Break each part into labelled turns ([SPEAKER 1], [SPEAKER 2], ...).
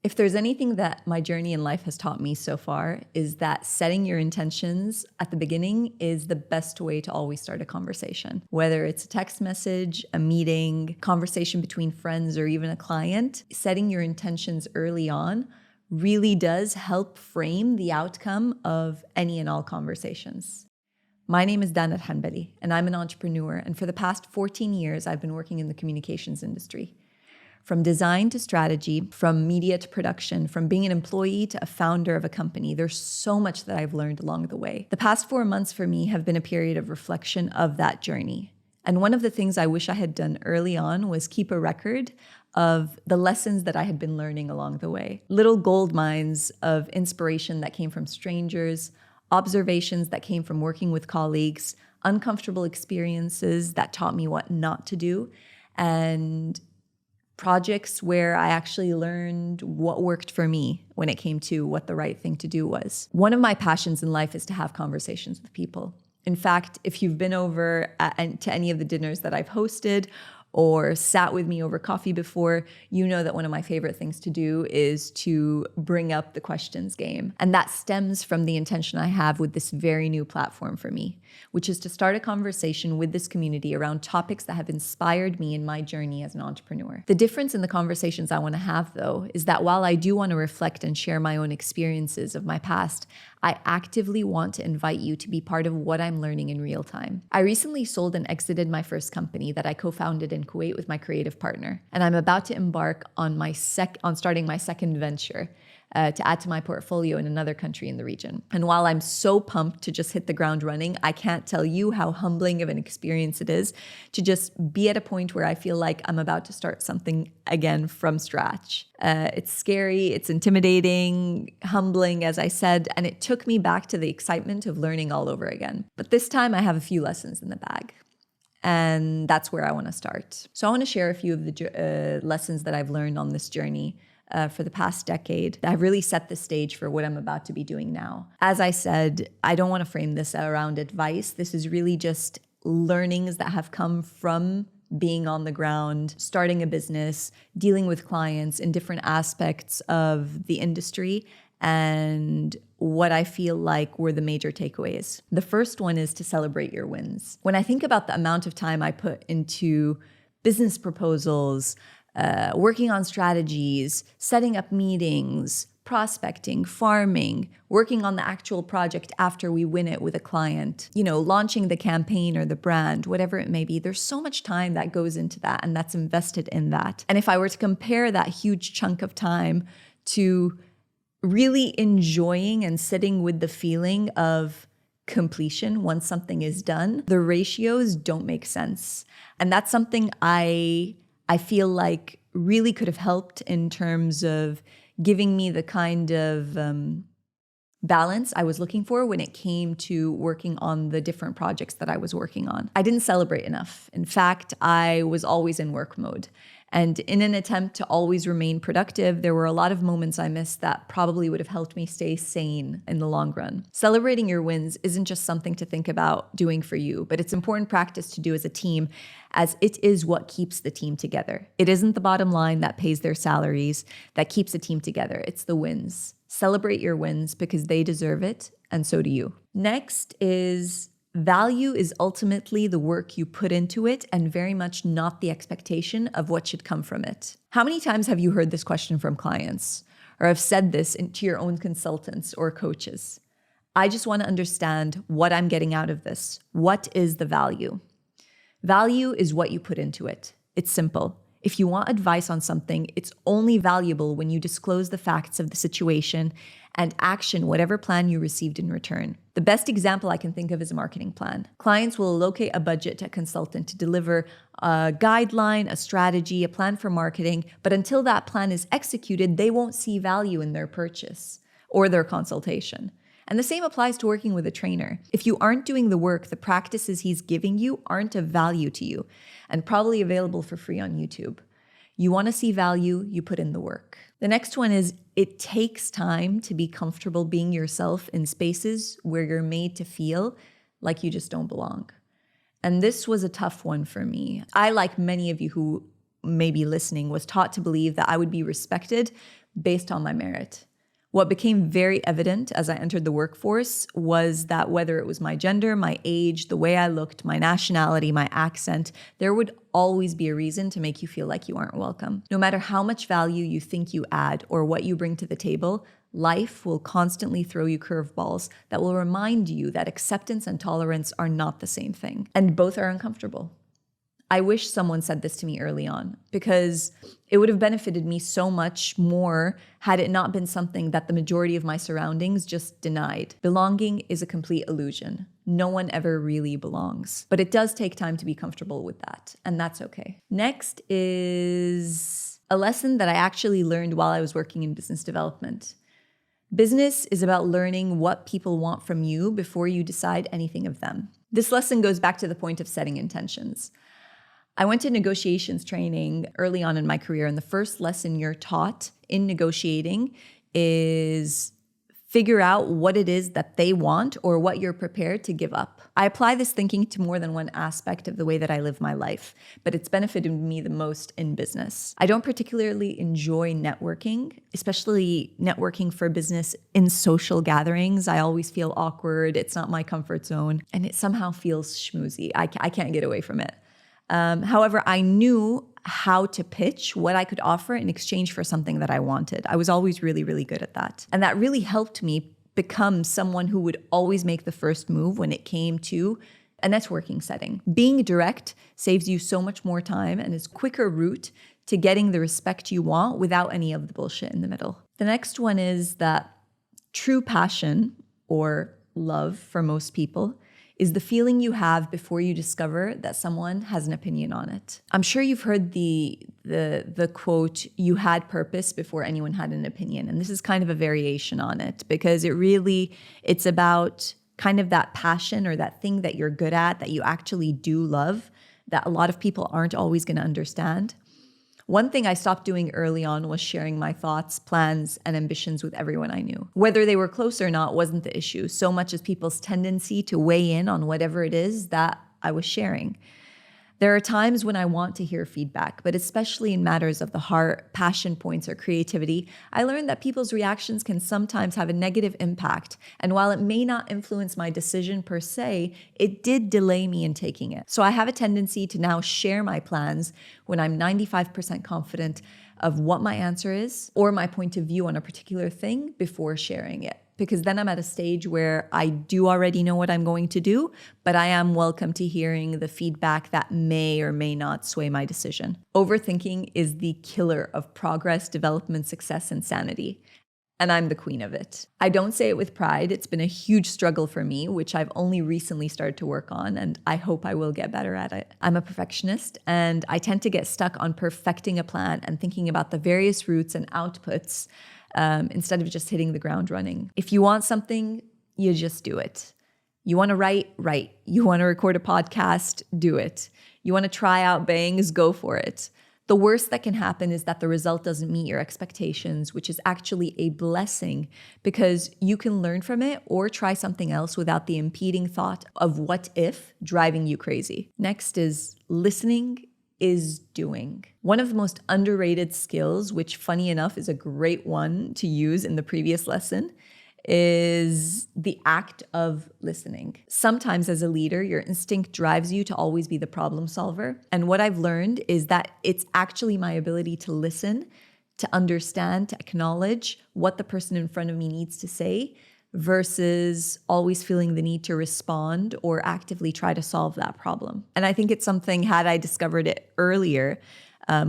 [SPEAKER 1] If there's anything that my journey in life has taught me so far, is that setting your intentions at the beginning is the best way to always start a conversation. Whether it's a text message, a meeting, conversation between friends, or even a client, setting your intentions early on really does help frame the outcome of any and all conversations. My name is Dana Hanbali, and I'm an entrepreneur. And for the past 14 years, I've been working in the communications industry. From design to strategy, from media to production, from being an employee to a founder of a company, there's so much that I've learned along the way. The past 4 months for me have been a period of reflection of that journey. And one of the things I wish I had done early on was keep a record of the lessons that I had been learning along the way. Little gold mines of inspiration that came from strangers, observations that came from working with colleagues, uncomfortable experiences that taught me what not to do, and projects where I actually learned what worked for me when it came to what the right thing to do was. One of my passions in life is to have conversations with people. In fact, if you've been over to any of the dinners that I've hosted or sat with me over coffee before, you know that one of my favorite things to do is to bring up the questions game. And that stems from the intention I have with this very new platform for me, which is to start a conversation with this community around topics that have inspired me in my journey as an entrepreneur. The difference in the conversations I want to have, though, is that while I do want to reflect and share my own experiences of my past, I actively want to invite you to be part of what I'm learning in real time. I recently sold and exited my first company that I co-founded in Kuwait with my creative partner, and I'm about to embark on starting my second venture to add to my portfolio in another country in the region. And while I'm so pumped to just hit the ground running, I can't tell you how humbling of an experience it is to just be at a point where I feel like I'm about to start something again from scratch. It's scary, it's intimidating, humbling, as I said, and it took me back to the excitement of learning all over again. But this time I have a few lessons in the bag. And that's where I want to start. So I want to share a few of the lessons that I've learned on this journey for the past decade that have really set the stage for what I'm about to be doing now. As I said, I don't want to frame this around advice. This is really just learnings that have come from being on the ground, starting a business, dealing with clients in different aspects of the industry, and what I feel like were the major takeaways. The first one is to celebrate your wins. When I think about the amount of time I put into business proposals, working on strategies, setting up meetings, prospecting, farming, working on the actual project after we win it with a client, launching the campaign or the brand, whatever it may be, there's so much time that goes into that and that's invested in that. And if I were to compare that huge chunk of time to really enjoying and sitting with the feeling of completion once something is done, the ratios don't make sense. And that's something I feel like really could have helped in terms of giving me the kind of balance I was looking for when it came to working on the different projects that I was working on. I didn't celebrate enough. In fact, I was always in work mode. And in an attempt to always remain productive, there were a lot of moments I missed that probably would have helped me stay sane in the long run. Celebrating your wins isn't just something to think about doing for you, but it's important practice to do as a team, as it is what keeps the team together. It isn't the bottom line that pays their salaries that keeps a team together. It's the wins. Celebrate your wins because they deserve it, and so do you. Next is value is ultimately the work you put into it and very much not the expectation of what should come from it. How many times have you heard this question from clients or have said this to your own consultants or coaches? I just want to understand what I'm getting out of this. What is the value? Value is what you put into it. It's simple. If you want advice on something, it's only valuable when you disclose the facts of the situation and action whatever plan you received in return. The best example I can think of is a marketing plan. Clients will allocate a budget to a consultant to deliver a guideline, a strategy, a plan for marketing, but until that plan is executed, they won't see value in their purchase or their consultation. And the same applies to working with a trainer. If you aren't doing the work, the practices he's giving you aren't of value to you and probably available for free on YouTube. You want to see value, you put in the work. The next one is it takes time to be comfortable being yourself in spaces where you're made to feel like you just don't belong. And this was a tough one for me. I, like many of you who may be listening, was taught to believe that I would be respected based on my merit. What became very evident as I entered the workforce was that whether it was my gender, my age, the way I looked, my nationality, my accent, there would always be a reason to make you feel like you aren't welcome. No matter how much value you think you add or what you bring to the table, life will constantly throw you curveballs that will remind you that acceptance and tolerance are not the same thing, and both are uncomfortable. I wish someone said this to me early on, because it would have benefited me so much more had it not been something that the majority of my surroundings just denied. Belonging is a complete illusion. No one ever really belongs. But it does take time to be comfortable with that, and that's okay. Next is a lesson that I actually learned while I was working in business development. Business is about learning what people want from you before you decide anything of them. This lesson goes back to the point of setting intentions. I went to negotiations training early on in my career, and the first lesson you're taught in negotiating is figure out what it is that they want or what you're prepared to give up. I apply this thinking to more than one aspect of the way that I live my life, but it's benefited me the most in business. I don't particularly enjoy networking, especially networking for business in social gatherings. I always feel awkward. It's not my comfort zone, and it somehow feels schmoozy. I can't get away from it. However, I knew how to pitch what I could offer in exchange for something that I wanted. I was always really, really good at that. And that really helped me become someone who would always make the first move when it came to a networking setting. Being direct saves you so much more time and is a quicker route to getting the respect you want without any of the bullshit in the middle. The next one is that true passion, or love for most people, is the feeling you have before you discover that someone has an opinion on it. I'm sure you've heard the quote, "You had purpose before anyone had an opinion." And this is kind of a variation on it, because it's about kind of that passion or that thing that you're good at, that you actually do love, that a lot of people aren't always going to understand. One thing I stopped doing early on was sharing my thoughts, plans, and ambitions with everyone I knew. Whether they were close or not wasn't the issue, so much as people's tendency to weigh in on whatever it is that I was sharing. There are times when I want to hear feedback, but especially in matters of the heart, passion points, or creativity, I learned that people's reactions can sometimes have a negative impact. And while it may not influence my decision per se, it did delay me in taking it. So I have a tendency to now share my plans when I'm 95% confident of what my answer is or my point of view on a particular thing before sharing it. Because then I'm at a stage where I do already know what I'm going to do, but I am welcome to hearing the feedback that may or may not sway my decision. Overthinking is the killer of progress, development, success, and sanity. And I'm the queen of it. I don't say it with pride. It's been a huge struggle for me, which I've only recently started to work on, and I hope I will get better at it. I'm a perfectionist, and I tend to get stuck on perfecting a plan and thinking about the various routes and outputs instead of just hitting the ground running. If you want something, you just do it. You want to write? You want to record a podcast? Do it. You want to try out bangs? Go for it. The worst that can happen is that the result doesn't meet your expectations, which is actually a blessing, because you can learn from it or try something else without the impeding thought of what if driving you crazy. Next is listening is doing. One of the most underrated skills, which funny enough is a great one to use in the previous lesson, is the act of listening. Sometimes as a leader, your instinct drives you to always be the problem solver. And what I've learned is that it's actually my ability to listen, to understand, to acknowledge what the person in front of me needs to say, versus always feeling the need to respond or actively try to solve that problem. And I think it's something, had I discovered it earlier,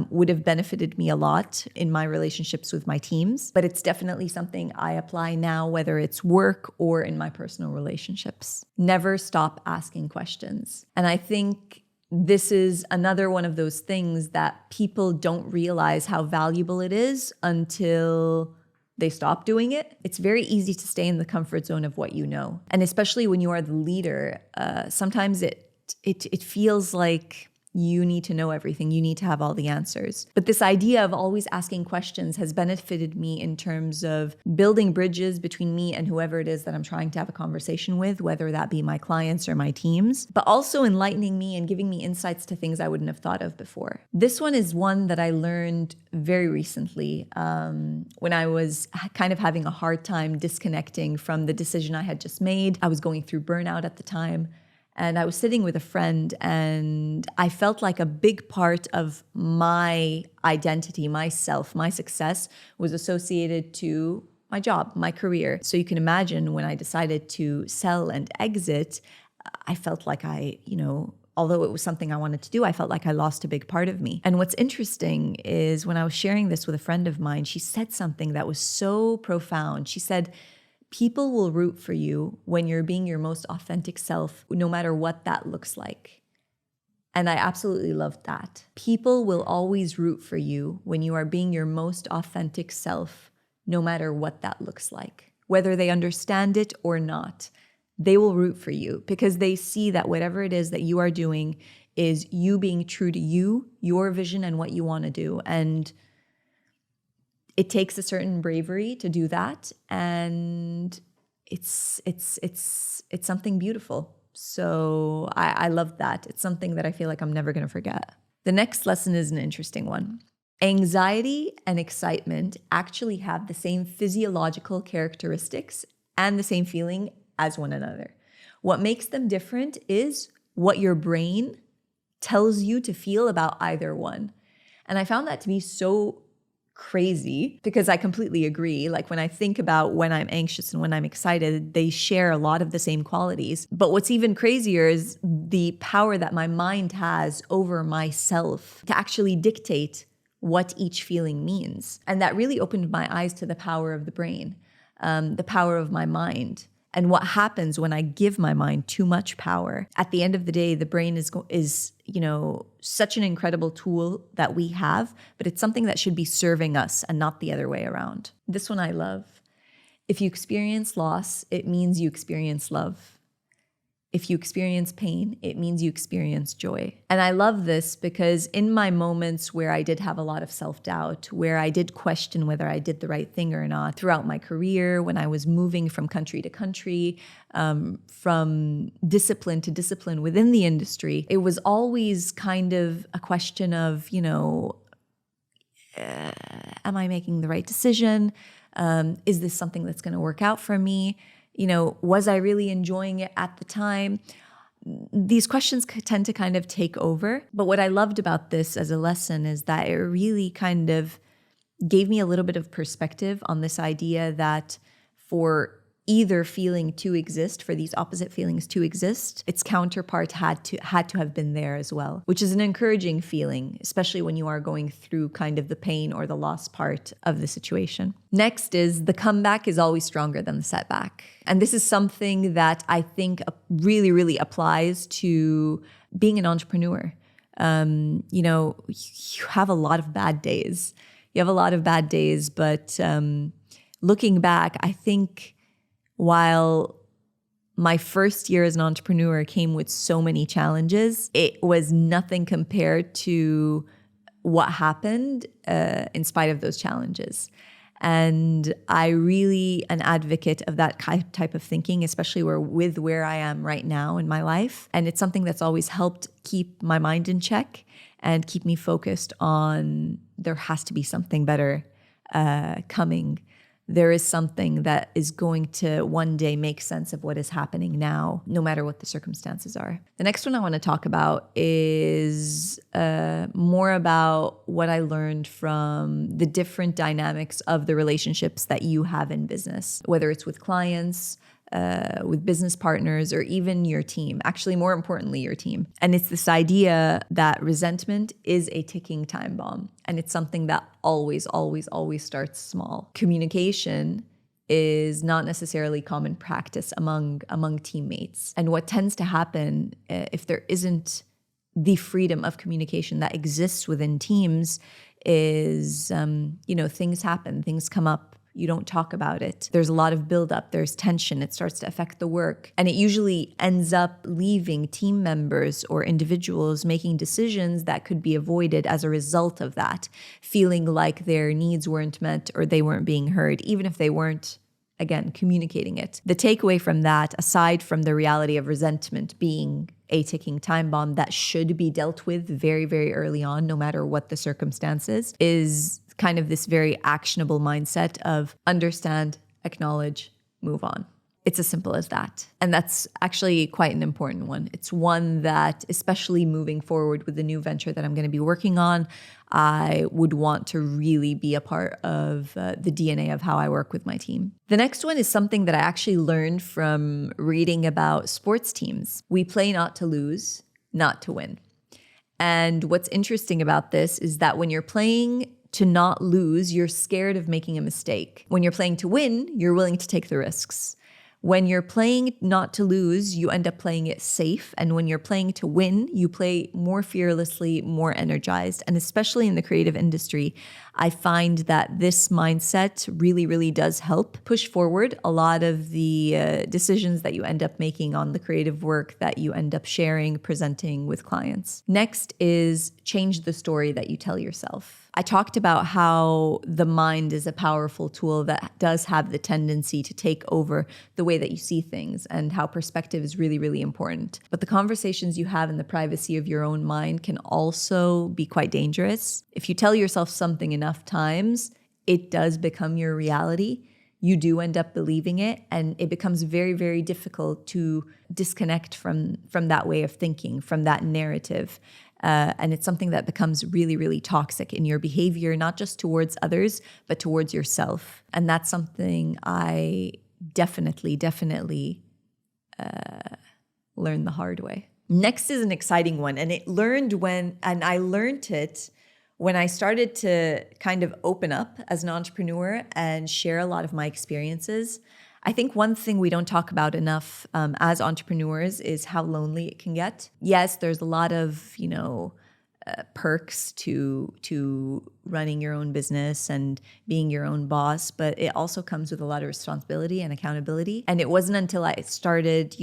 [SPEAKER 1] would have benefited me a lot in my relationships with my teams. But it's definitely something I apply now, whether it's work or in my personal relationships. Never stop asking questions. And I think this is another one of those things that people don't realize how valuable it is until they stop doing it. It's very easy to stay in the comfort zone of what you know. And especially when you are the leader, sometimes it feels like You need to know everything. You need to have all the answers. But this idea of always asking questions has benefited me in terms of building bridges between me and whoever it is that I'm trying to have a conversation with, whether that be my clients or my teams, but also enlightening me and giving me insights to things I wouldn't have thought of before. This one is one that I learned very recently when I was kind of having a hard time disconnecting from the decision I had just made. I was going through burnout at the time. And I was sitting with a friend, and I felt like a big part of my identity, myself, my success was associated to my job, my career. So you can imagine when I decided to sell and exit, I felt like although it was something I wanted to do, I felt like I lost a big part of me. And what's interesting is when I was sharing this with a friend of mine, she said something that was so profound. She said, people will root for you when you're being your most authentic self, no matter what that looks like. And I absolutely loved that. People will always root for you when you are being your most authentic self, no matter what that looks like. Whether they understand it or not, they will root for you because they see that whatever it is that you are doing is you being true to you, your vision, and what you want to do. And it takes a certain bravery to do that, and it's something beautiful. So I love that. It's something that I feel like I'm never going to forget. The next lesson is an interesting one. Anxiety and excitement actually have the same physiological characteristics and the same feeling as one another. What makes them different is what your brain tells you to feel about either one. And I found that to be so crazy because I completely agree. Like when I think about when I'm anxious and when I'm excited, they share a lot of the same qualities. But what's even crazier is the power that my mind has over myself to actually dictate what each feeling means. And that really opened my eyes to the power of the brain, the power of my mind. And what happens when I give my mind too much power. At the end of the day, the brain is such an incredible tool that we have, but it's something that should be serving us and not the other way around. This one I love. If you experience loss, it means you experience love. If you experience pain, it means you experience joy. And I love this because in my moments where I did have a lot of self-doubt, where I did question whether I did the right thing or not throughout my career, when I was moving from country to country, from discipline to discipline within the industry, it was always kind of a question of, am I making the right decision? Is this something that's going to work out for me? Was I really enjoying it at the time? These questions tend to kind of take over. But what I loved about this as a lesson is that it really kind of gave me a little bit of perspective on this idea that for either feeling to exist, for these opposite feelings to exist, its counterpart had to have been there as well, which is an encouraging feeling, especially when you are going through kind of the pain or the loss part of the situation. Next is the comeback is always stronger than the setback. And this is something that I think really, really applies to being an entrepreneur. You have a lot of bad days. But looking back, I think while my first year as an entrepreneur came with so many challenges, it was nothing compared to what happened in spite of those challenges. And I really an advocate of that type of thinking, especially where I am right now in my life. And it's something that's always helped keep my mind in check and keep me focused on there has to be something better coming. There is something that is going to one day make sense of what is happening now, no matter what the circumstances are. The next one I want to talk about is more about what I learned from the different dynamics of the relationships that you have in business, whether it's with clients, with business partners, or even your team. Actually, more importantly, your team. And it's this idea that resentment is a ticking time bomb. And it's something that always, always, always starts small. Communication is not necessarily common practice among teammates. And what tends to happen if there isn't the freedom of communication that exists within teams is, things happen, things come up. You don't talk about it. There's a lot of buildup. There's tension. It starts to affect the work. And it usually ends up leaving team members or individuals making decisions that could be avoided as a result of that, feeling like their needs weren't met or they weren't being heard, even if they weren't, again, communicating it. The takeaway from that, aside from the reality of resentment being a ticking time bomb that should be dealt with very, very early on, no matter what the circumstances, is kind of this very actionable mindset of understand, acknowledge, move on. It's as simple as that. And that's actually quite an important one. It's one that, especially moving forward with the new venture that I'm going to be working on, I would want to really be a part of the DNA of how I work with my team. The next one is something that I actually learned from reading about sports teams. We play not to lose, not to win. And what's interesting about this is that when you're playing to not lose, you're scared of making a mistake. When you're playing to win, you're willing to take the risks. When you're playing not to lose, you end up playing it safe. And when you're playing to win, you play more fearlessly, more energized. And especially in the creative industry, I find that this mindset really, really does help push forward a lot of the decisions that you end up making on the creative work that you end up sharing, presenting with clients. Next is change the story that you tell yourself. I talked about how the mind is a powerful tool that does have the tendency to take over the way that you see things, and how perspective is really, really important. But the conversations you have in the privacy of your own mind can also be quite dangerous. If you tell yourself something enough times, it does become your reality. You do end up believing it, and it becomes very, very difficult to disconnect from that way of thinking, from that narrative. And it's something that becomes really, really toxic in your behavior, not just towards others, but towards yourself. And that's something I definitely learned the hard way. Next is an exciting one. And I learned it when I started to kind of open up as an entrepreneur and share a lot of my experiences. I think one thing we don't talk about enough as entrepreneurs is how lonely it can get. Yes, there's a lot of, perks to running your own business and being your own boss, but it also comes with a lot of responsibility and accountability. And it wasn't until I started,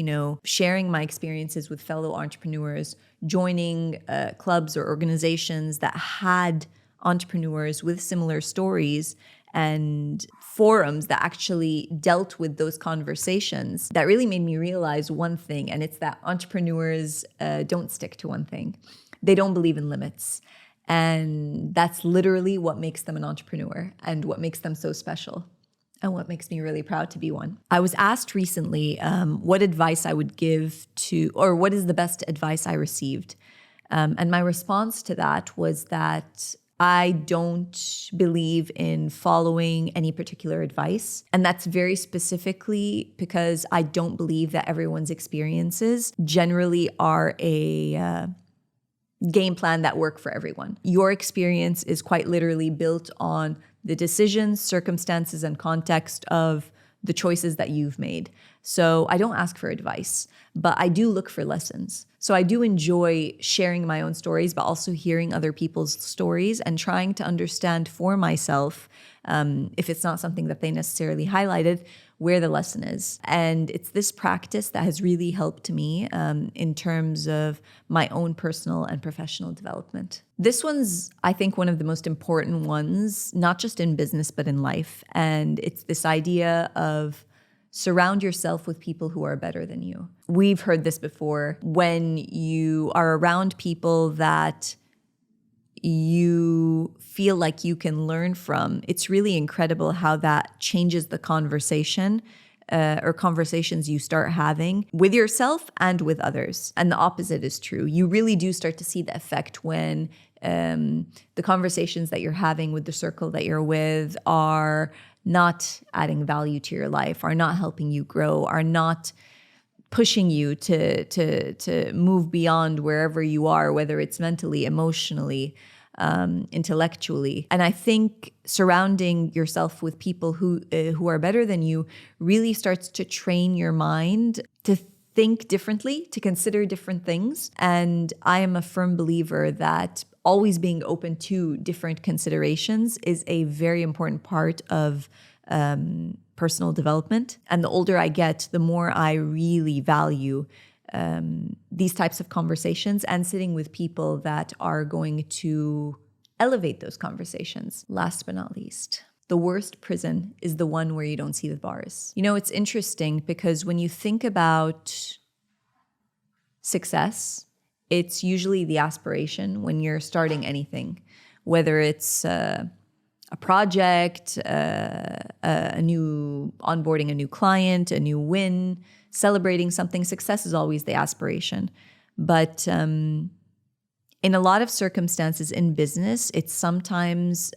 [SPEAKER 1] sharing my experiences with fellow entrepreneurs, joining clubs or organizations that had entrepreneurs with similar stories and forums that actually dealt with those conversations, that really made me realize one thing, and it's that entrepreneurs don't stick to one thing. They don't believe in limits. And that's literally what makes them an entrepreneur and what makes them so special, and what makes me really proud to be one. I was asked recently what advice I would give or what is the best advice I received. And my response to that was that I don't believe in following any particular advice. And that's very specifically because I don't believe that everyone's experiences generally are a game plan that work for everyone. Your experience is quite literally built on the decisions, circumstances, and context of the choices that you've made. So I don't ask for advice, but I do look for lessons. So I do enjoy sharing my own stories, but also hearing other people's stories and trying to understand for myself, if it's not something that they necessarily highlighted, where the lesson is. And it's this practice that has really helped me in terms of my own personal and professional development. This one's, I think, one of the most important ones, not just in business, but in life. And it's this idea of surround yourself with people who are better than you. We've heard this before. When you are around people that you feel like you can learn from, it's really incredible how that changes the conversation or conversations you start having with yourself and with others. And the opposite is true. You really do start to see the effect when the conversations that you're having with the circle that you're with are not adding value to your life, are not helping you grow, are not pushing you to move beyond wherever you are, whether it's mentally, emotionally, intellectually. And I think surrounding yourself with people who are better than you really starts to train your mind to think differently, to consider different things. And I am a firm believer that always being open to different considerations is a very important part of personal development. And the older I get, the more I really value these types of conversations and sitting with people that are going to elevate those conversations. Last but not least, the worst prison is the one where you don't see the bars. You know, it's interesting because when you think about success, it's usually the aspiration when you're starting anything, whether it's a project, a new onboarding a new client, a new win, celebrating something. Success is always the aspiration. But in a lot of circumstances in business, it sometimes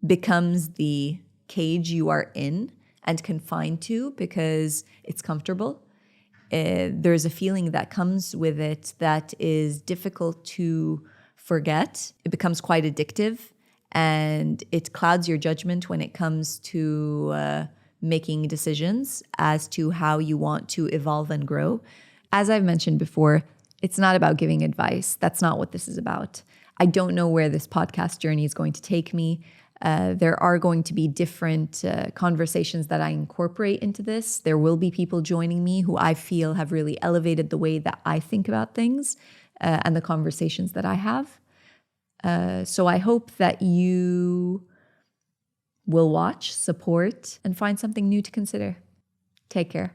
[SPEAKER 1] becomes the cage you are in and confined to because it's comfortable. There's a feeling that comes with it that is difficult to forget. It becomes quite addictive and it clouds your judgment when it comes to making decisions as to how you want to evolve and grow. As I've mentioned before, it's not about giving advice. That's not what this is about. I don't know where this podcast journey is going to take me. There are going to be different conversations that I incorporate into this. There will be people joining me who I feel have really elevated the way that I think about things and the conversations that I have. So I hope that you will watch, support, and find something new to consider. Take care.